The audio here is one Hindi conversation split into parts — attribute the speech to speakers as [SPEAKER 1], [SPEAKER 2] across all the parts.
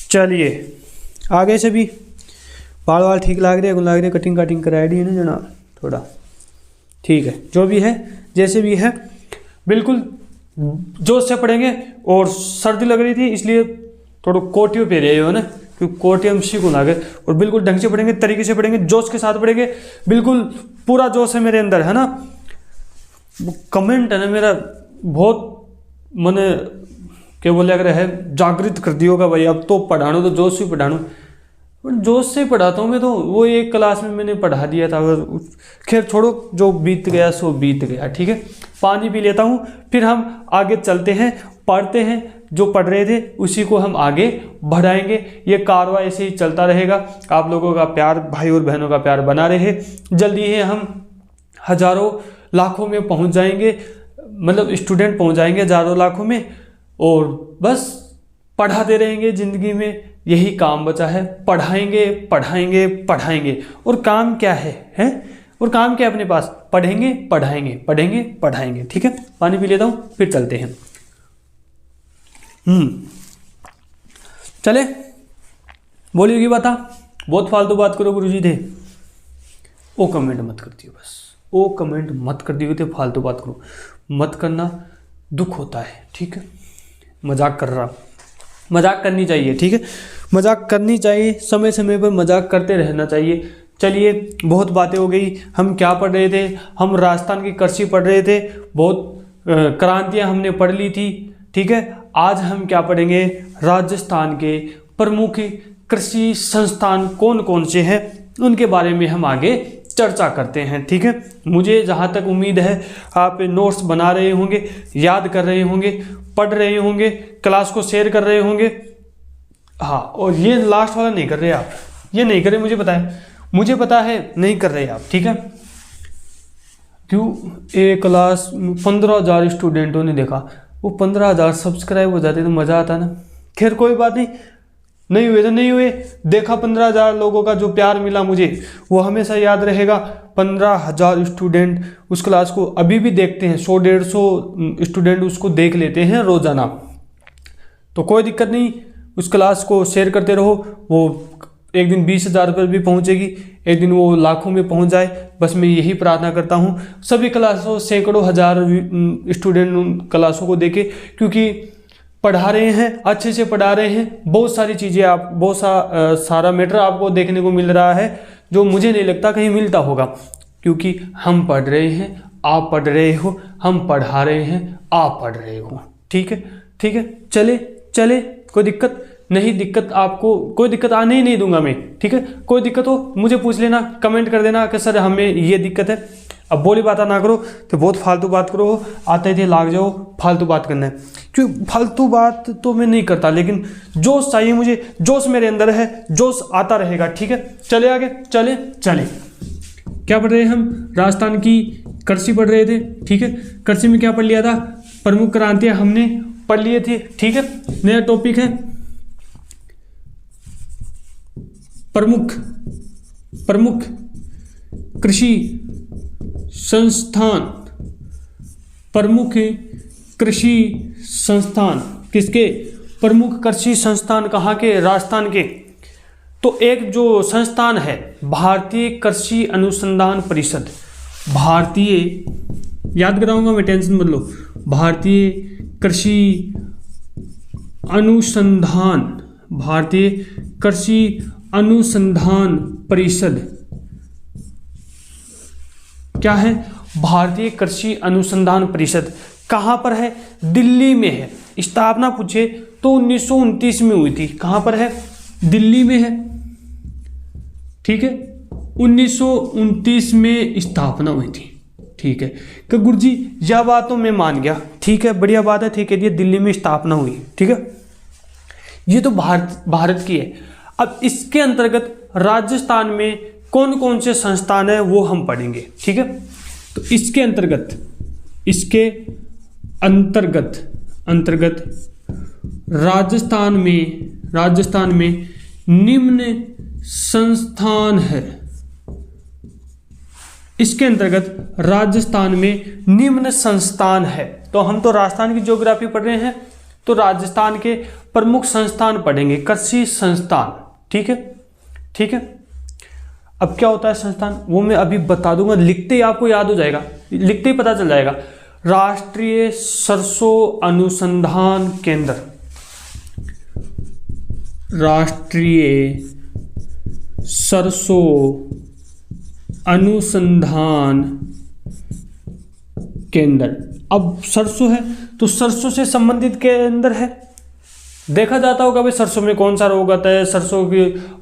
[SPEAKER 1] चलिए आगे से भी बाल वाल ठीक लाग रहे, कटिंग काटिंग कराई दी है ना जनाब, थोड़ा ठीक है, जो भी है जैसे भी है बिल्कुल जोश से पढ़ेंगे। और सर्दी लग रही थी इसलिए थोड़ा कोटियो पे रहे हो ना, क्योंकि कोटियो हम सीखो ना गए। और बिल्कुल ढंग से पढ़ेंगे, तरीके से पढ़ेंगे, जोश के साथ पढ़ेंगे, बिल्कुल पूरा जोश है मेरे अंदर, है ना। कमेंट है ना मेरा बहुत मैंने क्या बोले अगर है जागृत कर दिया होगा भाई, अब तो पढ़ानो तो जोश से पढ़ानो, जोश से पढ़ाता हूँ मैं तो। वो एक क्लास में मैंने पढ़ा दिया था, खैर छोड़ो, जो बीत गया सो बीत गया, ठीक है। पानी पी लेता हूँ, फिर हम आगे चलते हैं, पढ़ते हैं, जो पढ़ रहे थे उसी को हम आगे बढ़ाएंगे। ये कारवा ऐसे ही चलता रहेगा। आप लोगों का प्यार, भाई और बहनों का प्यार बना रहे। जल्दी ही हम हजारों लाखों में पहुँच जाएंगे, मतलब स्टूडेंट पहुँच जाएंगे हजारों लाखों में, और बस पढ़ाते रहेंगे। ज़िंदगी में यही काम बचा है, पढ़ाएंगे पढ़ाएंगे पढ़ाएंगे। और काम क्या है और काम क्या है अपने पास, पढ़ेंगे पढ़ाएंगे पढ़ेंगे पढ़ाएंगे, ठीक है। पानी पी लेता हूँ फिर चलते हैं। चले बोलिएगी बता, बहुत फालतू बात करो गुरुजी थे। ओ कमेंट मत कर दियो, बस ओ कमेंट मत कर दियो थे, फालतू बात करो मत करना, दुख होता है, ठीक है। मजाक कर रहा, मजाक करनी चाहिए, ठीक है, मजाक करनी चाहिए, समय समय पर मजाक करते रहना चाहिए। चलिए बहुत बातें हो गई। हम क्या पढ़ रहे थे, हम राजस्थान की कृषि पढ़ रहे थे, बहुत क्रांतियां हमने पढ़ ली थी, ठीक है। आज हम क्या पढ़ेंगे, राजस्थान के प्रमुख कृषि संस्थान कौन कौन से हैं उनके बारे में हम आगे चर्चा करते हैं, ठीक है। मुझे जहाँ तक उम्मीद है आप नोट्स बना रहे होंगे, याद कर रहे होंगे, पढ़ रहे होंगे, क्लास को शेयर कर रहे होंगे। हाँ, और ये लास्ट वाला नहीं कर रहे आप, ये नहीं कर रहे, मुझे पता है नहीं कर रहे आप, ठीक है। क्यों, एक क्लास 15,000 स्टूडेंटों ने देखा, वो 15,000 सब्सक्राइब हो जाते तो मज़ा आता ना। खैर कोई बात नहीं हुए तो नहीं हुए, देखा 15,000 लोगों का जो प्यार मिला मुझे, वो हमेशा याद रहेगा। 15,000 स्टूडेंट उस क्लास को अभी भी देखते हैं, 100-150 स्टूडेंट उसको देख लेते हैं रोज़ाना। तो कोई दिक्कत नहीं, उस क्लास को शेयर करते रहो, वो एक दिन 20,000 पर भी पहुंचेगी, एक दिन वो लाखों में पहुंच जाए। बस मैं यही प्रार्थना करता हूं, सभी क्लासों सैकड़ों हज़ार स्टूडेंट उन क्लासों को देखे, क्योंकि पढ़ा रहे हैं, अच्छे से पढ़ा रहे हैं। बहुत सारी चीज़ें आप, बहुत सारा मैटर आपको देखने को मिल रहा है जो मुझे नहीं लगता कहीं मिलता होगा, क्योंकि हम पढ़ रहे हैं, आप पढ़ रहे हो, हम पढ़ा रहे हैं, आप पढ़ रहे हो, ठीक है, ठीक है। चले कोई दिक्कत नहीं, दिक्कत आपको कोई दिक्कत आने ही नहीं दूंगा मैं, ठीक है। कोई दिक्कत हो मुझे पूछ लेना, कमेंट कर देना कि सर हमें ये दिक्कत है। अब बोली बात ना करो तो बहुत फालतू बात करो, आते थे लाग जाओ फालतू बात करना है, क्योंकि फालतू बात तो मैं नहीं करता, लेकिन जोश चाहिए मुझे, जोश मेरे अंदर है, जोश आता रहेगा, ठीक है। चले आगे, चले क्या पढ़ रहे हैं हम, राजस्थान की कृषि पढ़ रहे थे, ठीक है। कृषि में क्या पढ़ लिया था, प्रमुख क्रांतियां हमने पढ़ लिए थे, ठीक है। नया टॉपिक है प्रमुख कृषि संस्थान, प्रमुख कृषि संस्थान किसके, प्रमुख कृषि संस्थान कहाँ के, राजस्थान के। तो एक जो संस्थान है भारतीय कृषि अनुसंधान परिषद, भारतीय, याद कराऊंगा मैं, टेंशन मत लो, भारतीय कृषि अनुसंधान, भारतीय कृषि अनुसंधान परिषद क्या है, भारतीय कृषि अनुसंधान परिषद कहाँ पर है, दिल्ली में है। स्थापना पूछे तो 1929 में हुई थी, कहाँ पर है, दिल्ली में है, ठीक है। 1929 में स्थापना हुई थी, ठीक है। कि गुरुजी यह बात तो मैं मान गया, ठीक है, बढ़िया बात है, ठीक है, ये दिल्ली में स्थापना हुई, ठीक है। ये तो भारत की है। अब इसके अंतर्गत राजस्थान में कौन कौन से संस्थान है वो हम पढ़ेंगे, ठीक है। तो इसके अंतर्गत राजस्थान में निम्न संस्थान है। इसके अंतर्गत राजस्थान में निम्न संस्थान है। तो हम तो राजस्थान की ज्योग्राफी पढ़ रहे हैं, तो राजस्थान के प्रमुख संस्थान पढ़ेंगे, कृषि संस्थान। ठीक है, ठीक है। अब क्या होता है संस्थान, वो मैं अभी बता दूंगा, लिखते ही आपको याद हो जाएगा, लिखते ही पता चल जाएगा। राष्ट्रीय सरसों अनुसंधान केंद्र, राष्ट्रीय सरसों अनुसंधान केंद्र। अब सरसों है तो सरसों से संबंधित केंद्र है। देखा जाता होगा भाई सरसों में कौन सा रोग आता है, सरसों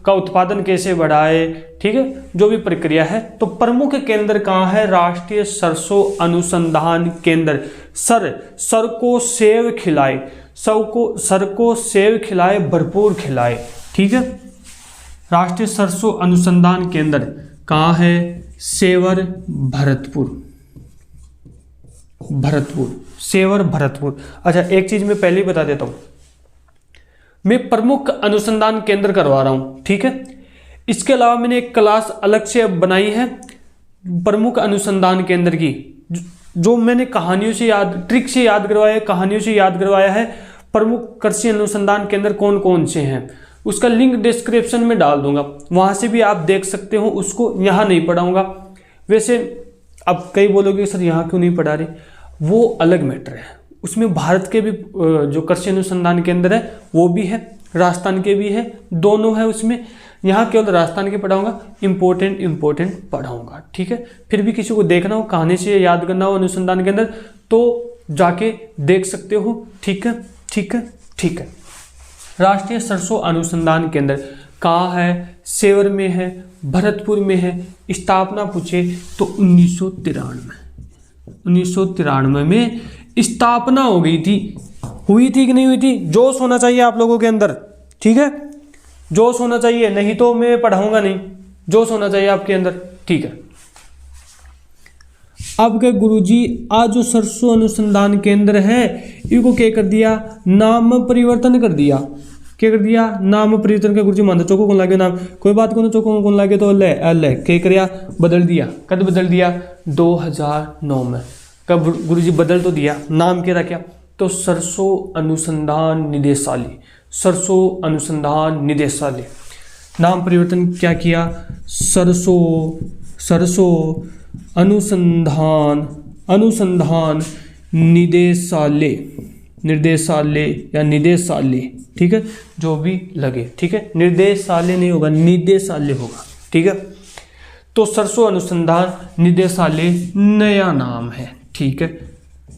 [SPEAKER 1] का उत्पादन कैसे बढ़ाए, ठीक है, जो भी प्रक्रिया है। तो प्रमुख केंद्र कहाँ है, राष्ट्रीय सरसों अनुसंधान केंद्र। सर को सेव खिलाए, सर को सेव खिलाए, भरपूर खिलाए। ठीक है, राष्ट्रीय सरसों अनुसंधान केंद्र कहाँ है, सेवर भरतपुर, भरतपुर, सेवर भरतपुर। अच्छा एक चीज मैं पहले ही बता देता हूं, मैं प्रमुख अनुसंधान केंद्र करवा रहा हूं, ठीक है। इसके अलावा मैंने एक क्लास अलग से बनाई है प्रमुख अनुसंधान केंद्र की, जो मैंने कहानियों से याद, ट्रिक से याद करवाया, कहानियों से याद करवाया है प्रमुख कृषि अनुसंधान केंद्र कौन कौन से हैं। उसका लिंक डिस्क्रिप्शन में डाल दूंगा, वहां से भी आप देख सकते हो। उसको यहाँ नहीं पढ़ाऊंगा। वैसे अब कई बोलोगे सर यहाँ क्यों नहीं पढ़ा रहे, वो अलग मैटर है। उसमें भारत के भी जो कृषि अनुसंधान केंद्र है वो भी है, राजस्थान के भी है, दोनों है उसमें। यहाँ केवल राजस्थान के पढ़ाऊंगा, इंपॉर्टेंट पढ़ाऊंगा, ठीक है। फिर भी किसी को देखना हो, कहानी से याद करना हो अनुसंधान केंद्र, तो जाके देख सकते हो, ठीक है, ठीक है, ठीक है। राष्ट्रीय सरसों अनुसंधान केंद्र कहाँ है, सेवर में है, भरतपुर में है। स्थापना पूछे तो 1993 में स्थापना हो गई थी। हुई थी कि नहीं हुई थी, जोश होना चाहिए आप लोगों के अंदर, ठीक है, जोश होना चाहिए, नहीं तो मैं पढ़ाऊंगा नहीं। जोश होना चाहिए आपके अंदर, ठीक है। अब क्या गुरुजी, आज जो सरसों अनुसंधान केंद्र है इनको क्या कर दिया, नाम परिवर्तन कर दिया। क्या कर दिया, नाम परिवर्तन का गुरुजी मान दो, चौको कौन लागे नाम, कोई बात को चौको कौन लागे तो ले क्या कर बदल दिया। कद बदल दिया, 2009 में। कब गुरुजी बदल तो दिया, नाम क्या रखा, तो सरसों अनुसंधान निदेशालय, सरसों अनुसंधान निदेशालय। नाम परिवर्तन क्या किया, सरसों अनुसंधान निदेशालय, ठीक है, जो भी लगे, ठीक है। निर्देशालय नहीं होगा, निदेशालय होगा, ठीक है। तो सरसों अनुसंधान निदेशालय नया नाम है, ठीक है।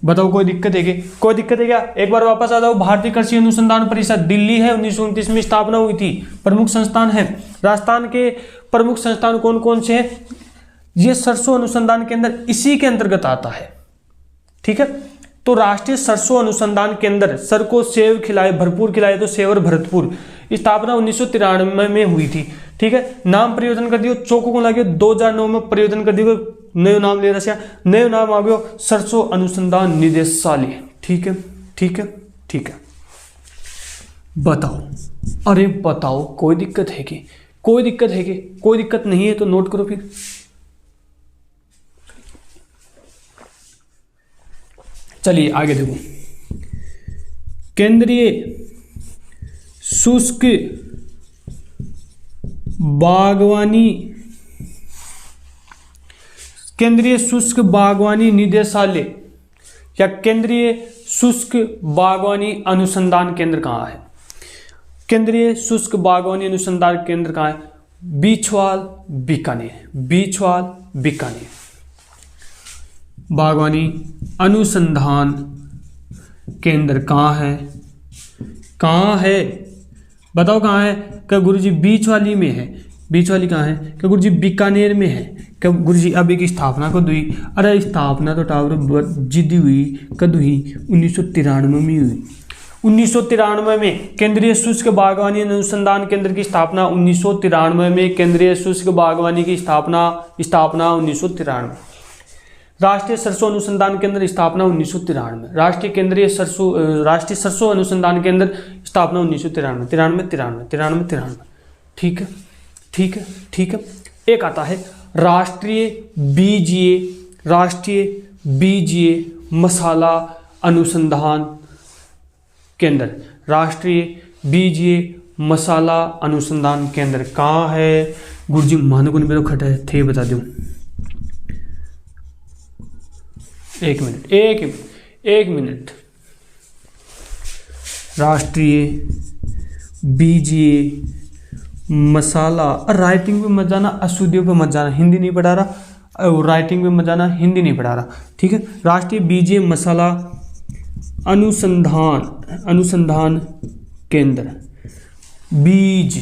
[SPEAKER 1] बताओ कोई दिक्कत है क्या, कोई दिक्कत है क्या? एक बार वापस आ जाओ। भारतीय कृषि अनुसंधान परिषद दिल्ली है, 1929 में स्थापना हुई थी। प्रमुख संस्थान है, राजस्थान के प्रमुख संस्थान कौन कौन से हैं, ये सरसों अनुसंधान केंद्र इसी के अंतर्गत आता है, ठीक है। तो राष्ट्रीय सरसों अनुसंधान केंद्र, सर को सेव खिलाए, भरपूर खिलाए, तो सेवर भरतपुर। स्थापना 1993 में हुई थी, ठीक है। नाम परिवर्तन कर दियो, चौको को लगे 2009 में परिवर्तन कर दियो, नयो नाम ले रहा, नयो नाम आ गयो सरसों अनुसंधान निदेशालय, ठीक है, ठीक है, ठीक है। बताओ, अरे बताओ, कोई दिक्कत है कि, कोई दिक्कत है कि, कोई दिक्कत नहीं है तो नोट करो फिर। चलिए आगे देखो, केंद्रीय शुष्क बागवानी निदेशालय या केंद्रीय शुष्क बागवानी अनुसंधान केंद्र कहाँ है? केंद्रीय शुष्क बागवानी अनुसंधान केंद्र कहाँ है? बीछवाल, बीकानेर, बीछवाल, बीकानेर। बागवानी अनुसंधान केंद्र कहाँ है, कहाँ है, बताओ कहाँ है? क्या गुरुजी बीछवाली में है। बीछवाली कहाँ है? क्या गुरुजी बीकानेर में है। क्या गुरुजी अब एक स्थापना कब हुई? अरे स्थापना तो टावर जिद्दी हुई, कब हुई? 1993 में हुई। 1993 में केंद्रीय शुष्क बागवानी अनुसंधान केंद्र की स्थापना 1993 में, केंद्रीय शुष्क बागवानी की स्थापना 1993। राष्ट्रीय सरसों अनुसंधान केंद्र स्थापना 1993। राष्ट्रीय सरसों अनुसंधान केंद्र स्थापना 1993। ठीक है, ठीक है, ठीक है। एक आता है राष्ट्रीय बीजीए मसाला अनुसंधान केंद्र, राष्ट्रीय बीजीय मसाला अनुसंधान केंद्र कहाँ है? गुरुजी मानो को नहीं मेरे खट है थे बता दूं। एक मिनट। राष्ट्रीय बीजीय मसाला, राइटिंग पे मत जाना, अशुद्धियों पे मत जाना, हिंदी नहीं पढ़ा रहा, राइटिंग पे मत जाना, हिंदी नहीं पढ़ा रहा, ठीक है। राष्ट्रीय बीजीय मसाला अनुसंधान केंद्र, बीज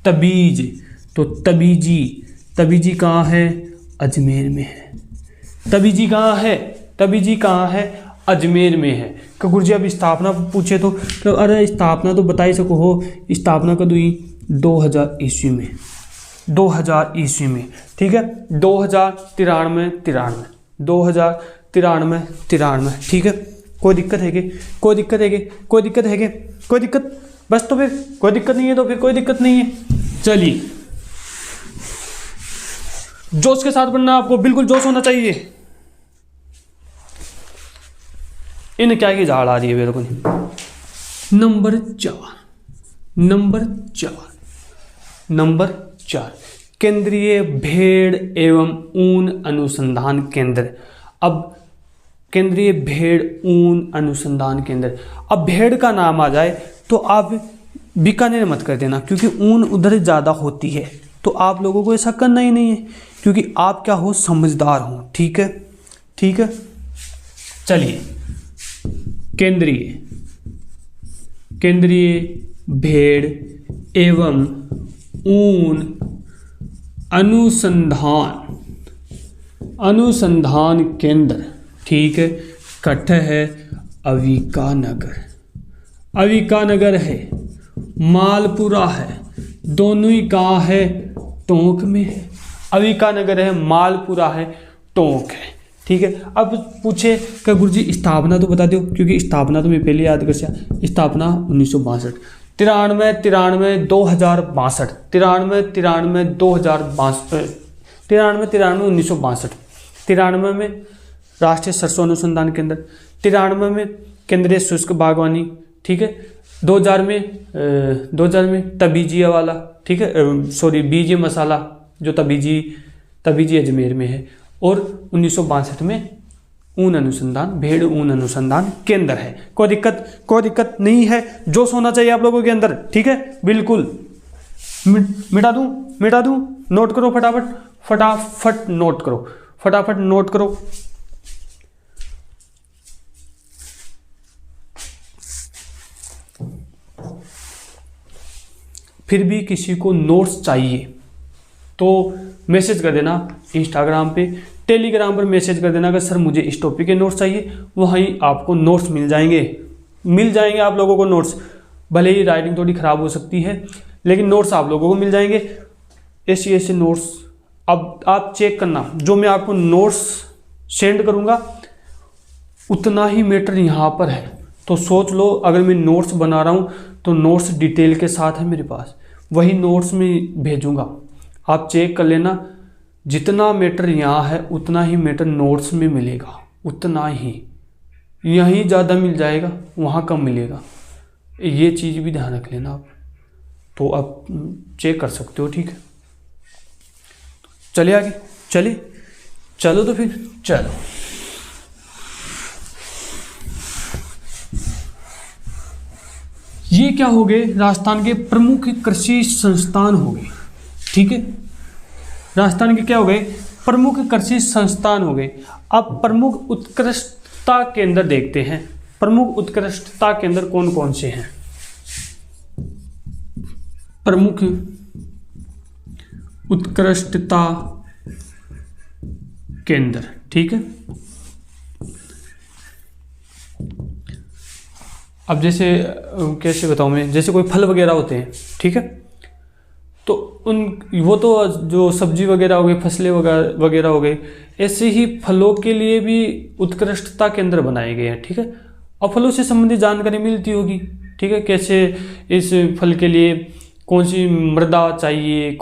[SPEAKER 1] तबीज, तो तबीजी कहाँ है? अजमेर में है। तबीजी कहाँ है? अजमेर में है। कि गुरुजी अब स्थापना पूछे तो अरे स्थापना तो बता ही सको हो, स्थापना कब हुई? 2000 ईस्वी में, 2000 ईस्वी में, ठीक है। 2093, ठीक है। कोई दिक्कत है क्या? बस तो फिर कोई दिक्कत नहीं है, तो फिर कोई दिक्कत नहीं है। चलिए जोश के साथ पढ़ना, आपको बिल्कुल जोश होना चाहिए। इन क्या की झाड़ आ रही है मेरे को नहीं। नंबर चार केंद्रीय भेड़ एवं ऊन अनुसंधान केंद्र। अब केंद्रीय भेड़ ऊन अनुसंधान केंद्र, अब भेड़ का नाम आ जाए तो आप बीकानेर मत कर देना, क्योंकि ऊन उधर ज़्यादा होती है। तो आप लोगों को ऐसा करना ही नहीं है, क्योंकि आप क्या हो? समझदार हो, ठीक है। चलिए केंद्रीय भेड़ एवं ऊन अनुसंधान केंद्र, ठीक है। कठ है अविकानगर है, मालपुरा है, दोनों ही कहाँ है? टोंक में है। अविकानगर है, मालपुरा है, टोंक है, ठीक है। अब पूछे कि गुरुजी स्थापना तो बता दो, क्योंकि स्थापना तो मैं पहले याद कर सा। स्थापना 1962, 93 2062, 93 में राष्ट्रीय सरसों अनुसंधान केंद्र, 93 में केंद्रीय शुष्क बागवानी, ठीक है। 2000 में तबीजी वाला, ठीक है, सॉरी बीजीय मसाला जो तबीजी अजमेर में है, और 1962 में भेड़ ऊन अनुसंधान केंद्र है। कोई दिक्कत नहीं है, जोश होना चाहिए आप लोगों के अंदर, ठीक है। बिल्कुल मिटा दूं, नोट करो फटाफट नोट करो। फिर भी किसी को नोट्स चाहिए तो मैसेज कर देना इंस्टाग्राम पे, टेलीग्राम पर मैसेज कर देना कि सर मुझे इस टॉपिक के नोट्स चाहिए। वहीं आपको नोट्स मिल जाएंगे आप लोगों को नोट्स। भले ही राइटिंग थोड़ी ख़राब हो सकती है, लेकिन नोट्स आप लोगों को मिल जाएंगे। ऐसे नोट्स अब आप चेक करना, जो मैं आपको नोट्स सेंड करूँगा उतना ही मैटर यहाँ पर है। तो सोच लो, अगर मैं नोट्स बना रहा हूँ तो नोट्स डिटेल के साथ है मेरे पास, वही नोट्स में भेजूँगा। आप चेक कर लेना, जितना मैटर यहाँ है उतना ही मैटर नोट्स में मिलेगा, उतना ही। यहीं ज़्यादा मिल जाएगा, वहाँ कम मिलेगा। ये चीज़ भी ध्यान रख लेना आप। तो आप चेक कर सकते हो, ठीक है। चलिए आगे, चलो तो फिर चलो। ये क्या हो गए? राजस्थान के प्रमुख कृषि संस्थान हो गए, ठीक है। राजस्थान के क्या हो गए? प्रमुख कृषि संस्थान हो गए। अब प्रमुख उत्कृष्टता केंद्र देखते हैं। प्रमुख उत्कृष्टता केंद्र कौन कौन से हैं? प्रमुख उत्कृष्टता केंद्र, ठीक है। अब जैसे कैसे बताऊं मैं, जैसे कोई फल वगैरह होते हैं, ठीक है, तो वो तो जो सब्जी वगैरह हो गई, फसलें वगैरह हो गई, ऐसे ही फलों के लिए भी उत्कृष्टता केंद्र बनाए गए हैं, ठीक है। और फलों से संबंधित जानकारी मिलती होगी, ठीक है, कैसे इस फल के लिए कौन सी मृदा चाहिए,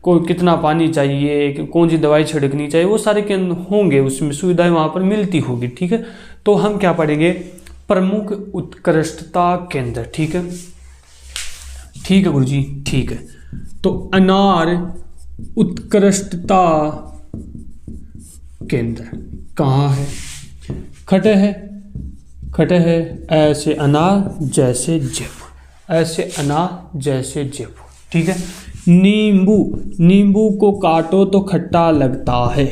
[SPEAKER 1] कितना पानी चाहिए, कौन सी दवाई छिड़कनी चाहिए, वो सारे केंद्र होंगे, उसमें सुविधाएं वहाँ पर मिलती होगी, ठीक है। तो हम क्या पढ़ेंगे, प्रमुख उत्कृष्टता केंद्र। ठीक है, ठीक है गुरुजी, ठीक है। तो अनार उत्कृष्टता केंद्र कहाँ है? खटे है, खटे है, ऐसे अनार जैसे जयपुर, ऐसे अनार जैसे जयपुर। ठीक है। नींबू, नींबू को काटो तो खट्टा लगता है,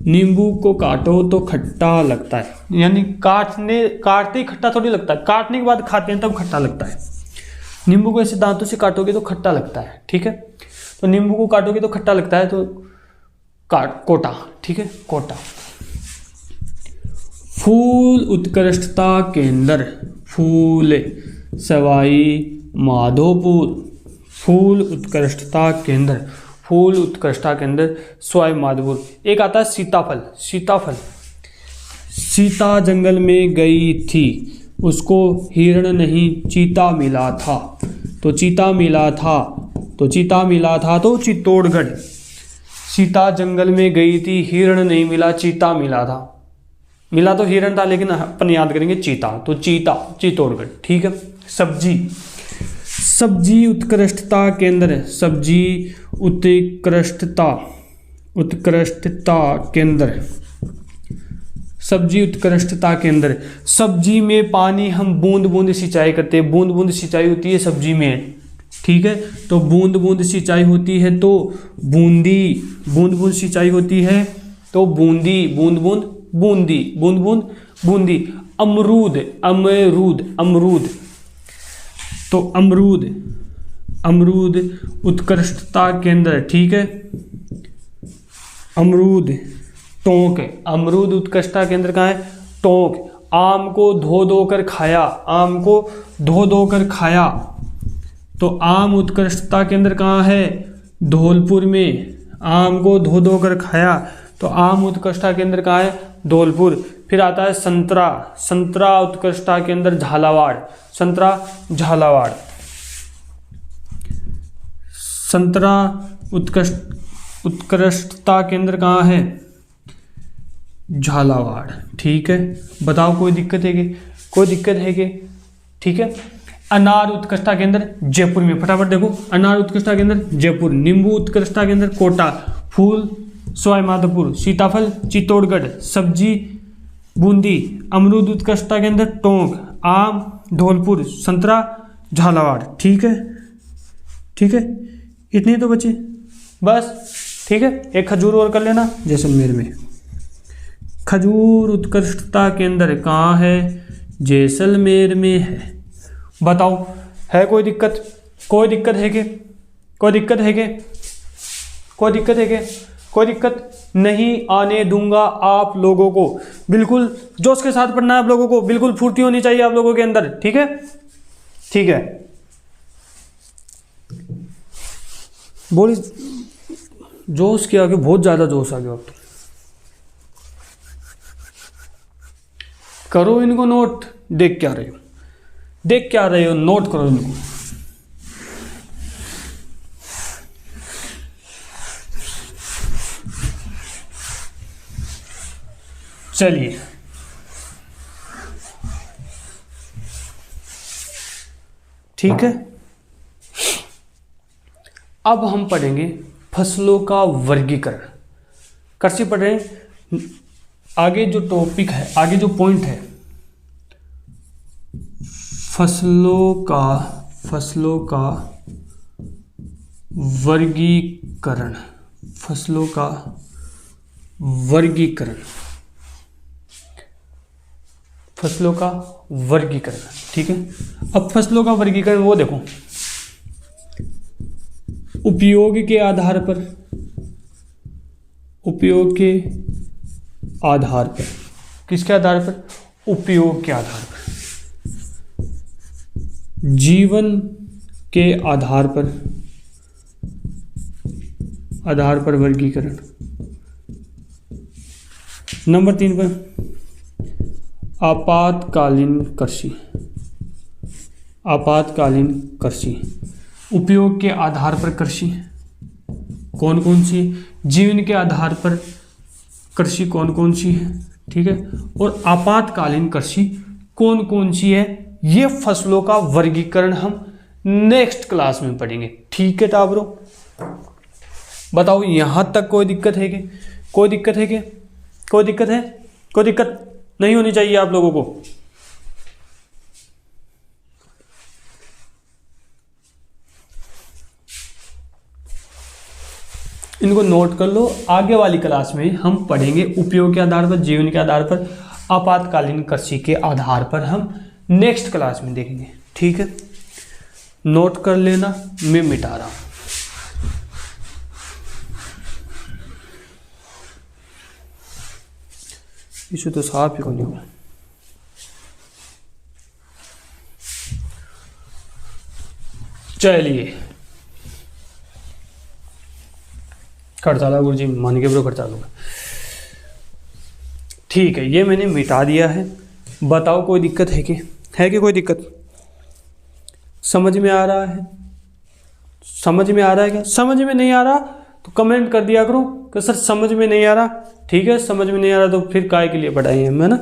[SPEAKER 1] नींबू को काटो तो खट्टा लगता है, यानी काटते ही खट्टा थोड़ी लगता है, काटने के बाद खाते हैं तब खट्टा लगता है। नींबू को ऐसे दांतों से काटोगे तो खट्टा लगता है। ठीक है, तो नींबू को काटोगे तो खट्टा लगता है, तो कोटा। ठीक है, कोटा। फूल उत्कृष्टता केंद्र, फूल सवाई माधोपुर, फूल उत्कृष्टता केंद्र, फूल उत्कृष्टता केंद्र सवाई माधोपुर। एक आता है सीताफल, सीताफल। सीता जंगल में गई थी, उसको हिरण नहीं चीता मिला था, तो चीता मिला था, तो चीता मिला था तो चित्तौड़गढ़। सीता जंगल में गई थी, हिरण नहीं मिला, चीता मिला था, मिला तो हिरण था लेकिन अपन याद करेंगे चीता, तो चीता चित्तौड़गढ़। ठीक है। सब्जी, सब्जी उत्कृष्टता केंद्र, सब्जी उत्कृष्टता, उत्कृष्टता केंद्र, सब्जी उत्कृष्टता केंद्र। सब्जी में पानी हम बूंद बूंद सिंचाई करते हैं, बूंद बूंद सिंचाई होती है सब्जी में। ठीक है, तो बूंद बूंद सिंचाई होती है तो बूंदी, बूंद बूंद सिंचाई होती है तो बूंदी, बूंद बूंद बूंदी, बूंद बूंद बूंदी। अमरूद, अमरूद, अमरूद, तो अमरूद, अमरूद उत्कृष्टता केंद्र। ठीक है, अमरूद। टोंक, अमरूद उत्कृष्टता केंद्र कहाँ है? टोंक। आम को धो धो कर खाया, आम को धो धो कर खाया, तो आम उत्कृष्टता केंद्र कहाँ है? धौलपुर में। आम को धो धो कर खाया, तो आम उत्कृष्टता केंद्र कहाँ है? धौलपुर। फिर आता है संतरा, संतरा उत्कृष्टता केंद्र झालावाड़, संतरा झालावाड़। संतरा उत्कृष्टता केंद्र कहाँ है? झालावाड़। ठीक है, बताओ कोई दिक्कत है कि? कोई दिक्कत है कि? ठीक है। अनार उत्कृष्टता केंद्र जयपुर में, फटाफट देखो। अनार उत्कृष्टता केंद्र जयपुर, नींबू उत्कृष्टता केंद्र कोटा, फूल सवाई माधोपुर, सीताफल चित्तौड़गढ़, सब्जी बूंदी, अमरूद उत्कृष्टता केंद्र टोंक, आम धौलपुर, संतरा झालावाड़। ठीक है, ठीक है, इतने तो बचे बस। ठीक है, एक खजूर और कर लेना जैसलमेर में। खजूर उत्कृष्टता केंद्र कहाँ है? जैसलमेर में है। बताओ है कोई दिक्कत? कोई दिक्कत है कि? कोई दिक्कत है कि? कोई दिक्कत है कि? कोई दिक्कत नहीं आने दूंगा आप लोगों को। बिल्कुल जोश के साथ पढ़ना है आप लोगों को, बिल्कुल फुर्ती होनी चाहिए आप लोगों के अंदर। ठीक है, ठीक है, बोली जोश के आगे बहुत ज्यादा जोश आ गया। अब तो करो इनको नोट, देख क्या रहे हो, देख क्या रहे हो, नोट करो इनको। चलिए, ठीक है। अब हम पढ़ेंगे फसलों का वर्गीकरण। कैसे पढ़ रहे हैं? आगे जो टॉपिक है, आगे जो पॉइंट है, फसलों का वर्गीकरण, फसलों का वर्गीकरण, फसलों का वर्गीकरण। ठीक है, अब फसलों का वर्गीकरण वो देखो, उपयोग के आधार पर, उपयोग के आधार पर, किसके आधार पर? उपयोग के आधार पर, जीवन के आधार पर, आधार पर वर्गीकरण। नंबर 3 पर आपातकालीन कृषि, आपातकालीन कृषि, उपयोग के आधार पर कृषि कौन कौन सी? जीवन के आधार पर कृषि कौन कौन सी है? ठीक है। और आपातकालीन कृषि कौन कौन सी है, ये फसलों का वर्गीकरण हम नेक्स्ट क्लास में पढ़ेंगे। ठीक है टाबरो, बताओ यहां तक कोई दिक्कत है कि कोई दिक्कत है कि कोई दिक्कत है? कोई दिक्कत नहीं होनी चाहिए आप लोगों को। इनको नोट कर लो, आगे वाली क्लास में हम पढ़ेंगे उपयोग के आधार पर, जीवन के आधार पर, आपातकालीन कृषि के आधार पर हम नेक्स्ट क्लास में देखेंगे। ठीक है, नोट कर लेना, मैं मिटा रहा हूं। इसे तो साफ ही को नहीं हुआ। चलिए खर्चा गुरु जी मान के ब्रो खर्चा लूंगा। ठीक है, ये मैंने मिटा दिया है। बताओ कोई दिक्कत है कि कोई दिक्कत? समझ में आ रहा है? समझ में आ रहा है क्या? समझ में नहीं आ रहा तो कमेंट कर दिया करो कि सर समझ में नहीं आ रहा। ठीक है, समझ में नहीं आ रहा तो फिर काय के लिए पढ़ाई है, है ना,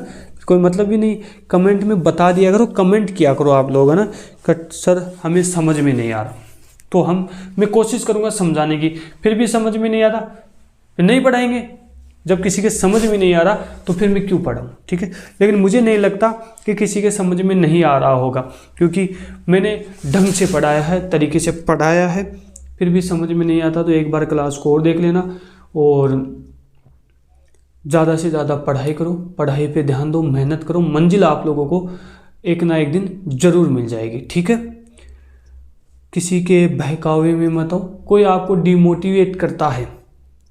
[SPEAKER 1] कोई मतलब भी नहीं। कमेंट में बता दिया करो, कमेंट किया करो आप लोग, है ना, कि सर हमें समझ में नहीं आ रहा, तो मैं कोशिश करूंगा समझाने की। फिर भी समझ में नहीं आ रहा, फिर नहीं पढ़ाएंगे। जब किसी के समझ में नहीं आ रहा तो फिर मैं क्यों पढ़ाऊँ? ठीक है, लेकिन मुझे नहीं लगता कि किसी के समझ में नहीं आ रहा होगा, क्योंकि मैंने ढंग से पढ़ाया है, तरीके से पढ़ाया है। फिर भी समझ में नहीं आता तो एक बार क्लास को और देख लेना, और ज़्यादा से ज़्यादा पढ़ाई करो, पढ़ाई पे ध्यान दो, मेहनत करो। मंजिल आप लोगों को एक ना एक दिन ज़रूर मिल जाएगी। ठीक है, किसी के बहकावे में मत आओ। कोई आपको डिमोटिवेट करता है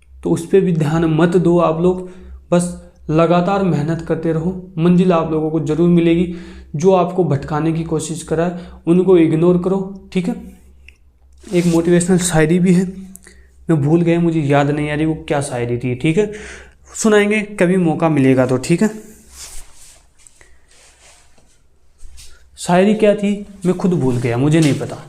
[SPEAKER 1] तो उस पर भी ध्यान मत दो आप लोग, बस लगातार मेहनत करते रहो, मंजिल आप लोगों को ज़रूर मिलेगी। जो आपको भटकाने की कोशिश करा है उनको इग्नोर करो। ठीक है, एक मोटिवेशनल शायरी भी है, मैं भूल गया, मुझे याद नहीं आ रही वो क्या शायरी थी। ठीक है, सुनाएंगे कभी मौका मिलेगा तो। ठीक है, शायरी क्या थी मैं खुद भूल गया, मुझे नहीं पता।